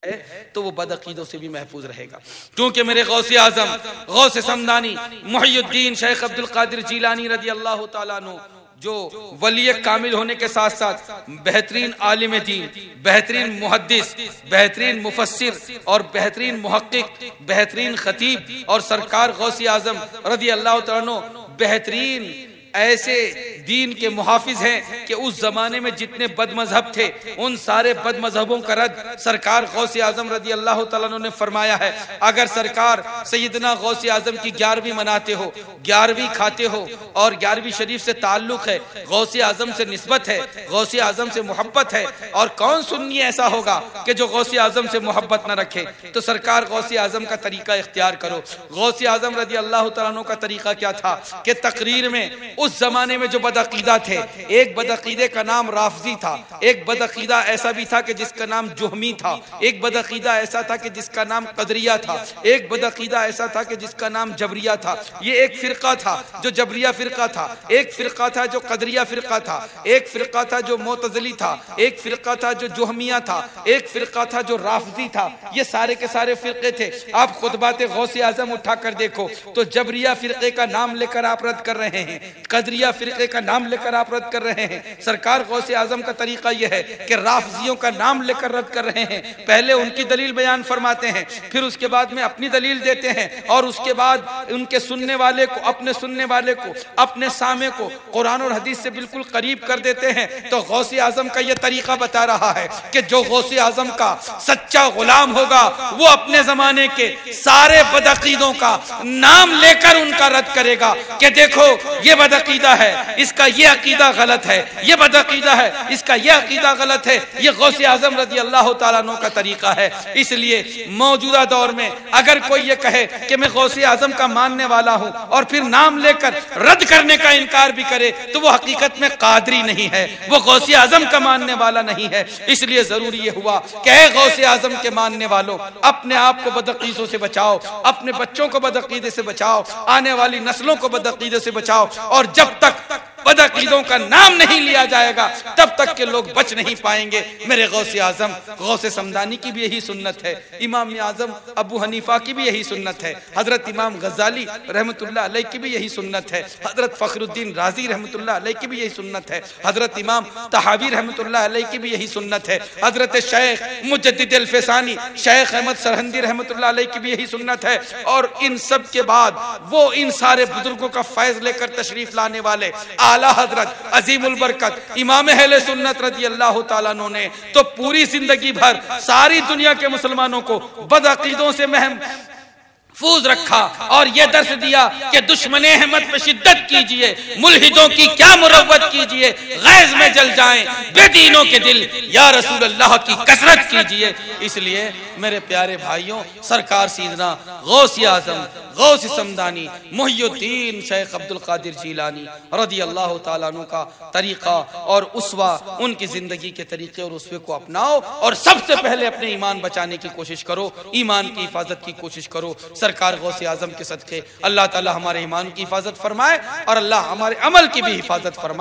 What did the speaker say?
है तो वो बदअकीदों से भी महफूज रहेगा। क्योंकि मेरे गौसे आजम गौसे समदानी मुहियुद्दीन शेख अब्दुल कादिर जीलानी रज़ी अल्लाह तआला अन्हु, जो वली कामिल होने के साथ साथ बेहतरीन आलिम दीन, बेहतरीन मुहद्दिस, बेहतरीन मुफस्सिर और बेहतरीन मुहक्किक, बेहतरीन खतीब और सरकार गौसे आजम रज़ी अल्लाह तआला अन्हु बेहतरीन ऐसे दीन के मुहाफिज हैं कि उस जमाने में जितने बदमजहब थे उन सारे बदमजहबों का रद्द सरकार गौसे आजम रज़ी अल्लाह तआला अन्हु ने फरमाया है। अगर सरकार सैयदना गौसे आजम की 11वीं मनाते हो, 11वीं खाते हो और 11वीं शरीफ से ताल्लुक है, गौसे आजम से निस्बत है, गौसे आजम से मोहब्बत है, और कौन सुन्नी ऐसा होगा कि जो गौसे आजम से मोहब्बत न रखे, तो सरकार गौसे आजम का तरीका इख्तियार करो। गौसे आजम रज़ी अल्लाह तआला अन्हु का तरीका क्या था कि तकरीर में उस जमाने में जो बदअकीदा थे, एक बदअकीदे का नाम राफजी था, एक बदअकीदा ऐसा भी था कि जिसका नाम जुहमी था, एक बदअकीदा ऐसा था कि जिसका नाम कदरिया था, एक बदअकीदा ऐसा था कि जिसका नाम जबरिया था। ये एक फिरका था जो जबरिया फिरका था, एक फिरका था जो कदरिया फिरका था, एक फिरका था जो मोतज़िली था, एक फिरका था जो जुहमिया था, एक फिरका था जो राफजी था। ये सारे के सारे फिरके थे। आप खुतबात गौसे आजम उठाकर देखो तो जबरिया फिरके का नाम लेकर आप रद्द कर रहे हैं, कदरिया फिरके का नाम लेकर आप रद्द कर रहे हैं। सरकार गौसे आजम का तरीका यह है कि राफजियों का नाम लेकर रद्द कर रहे हैं। पहले उनकी दलील बयान फरमाते हैं, फिर उसके बाद में अपनी दलील देते हैं, और उसके बाद उनके सुनने वाले को, अपने सुनने वाले को, अपने सामे को कुरान और हदीस से बिल्कुल करीब कर देते हैं। तो गौसे आजम का यह तरीका बता रहा है कि जो गौसे आजम का सच्चा गुलाम होगा वो अपने जमाने के सारे बदअकीदों का नाम लेकर उनका रद्द करेगा कि देखो ये बदअकीदा है, इसका ये अकीदा गलत है, ये बदअकीदा है, इसका ये अकीदा गलत है। ये गौसे आजम रज़ी अल्लाह तआला अन्हु का तरीका है। इसलिए मौजूदा दौर में अगर कोई ये कहे कि मैं गौसे आजम का मानने वाला हूं और फिर नाम लेकर रद्द करने का इनकार भी करे तो वो हकीकत में कादरी नहीं है, वो गौसे आजम का मानने वाला नहीं है। इसलिए जरूरी ये हुआ कि गौसे आजम के मानने वालों, अपने आप को बदअकीदों से बचाओ, अपने बच्चों को बदअकीदे से बचाओ, आने वाली नस्लों को बदअकीदे से बचाओ। और जब तक बदअकीदों का नाम नहीं लिया जाएगा तब तक के लोग बच नहीं पाएंगे। मेरे गौसे आजम गौसे समदानी की भी यही सुन्नत है, इमाम आजम अबू हनीफा की भी यही सुन्नत है, हजरत इमाम गजाली रहमतुल्लाह अलैह की भी यही सुन्नत है, हजरत फखरुद्दीन राजी रहमतुल्लाह अलैह की भी यही सुन्नत है, हजरत इमाम तहावी रहमतुल्लाह अलैह की भी यही सुन्नत है, हजरत शेख मुजद्दिद अल-फैसानी शेख अहमद सरहंदी रहमतुल्लाह अलैह की भी यही सुन्नत है। और इन सब के बाद वो इन सारे बुजुर्गों का फैज लेकर तशरीफ लाने वाले आला हजरत अजीमुल बरकत इमाम अहले सुन्नत रज़ी अल्लाह तआला अन्हु ने तो पूरी जिंदगी भर सारी दुनिया के मुसलमानों को बदअकीदों से महफूज रखा और यह दर्स दिया कि दुश्मन अहमद पे शिद्दत कीजिए, मुल्हिदों की क्या मुरव्वत कीजिए, गैज में जल जाएं बेदीनों के दिल, या रसूल अल्लाह की कसरत कीजिए। इसलिए मेरे प्यारे भाइयों, सरकार सीदना गौसे आजम गौसे समदानी मुहियुद्दीन शेख अब्दुल कादिर जीलानी रज़ी अल्लाह तआला अन्हु का तरीका और उसवा, उनकी जिंदगी के तरीके और उसवे को अपनाओ और सबसे पहले अपने ईमान बचाने की कोशिश करो, ईमान की हिफाजत की कोशिश करो। सरकार गौसे आजम के सदके अल्लाह ताला हमारे ईमान की हिफाजत फरमाए और अल्लाह हमारे अमल की भी हिफाजत फरमाए।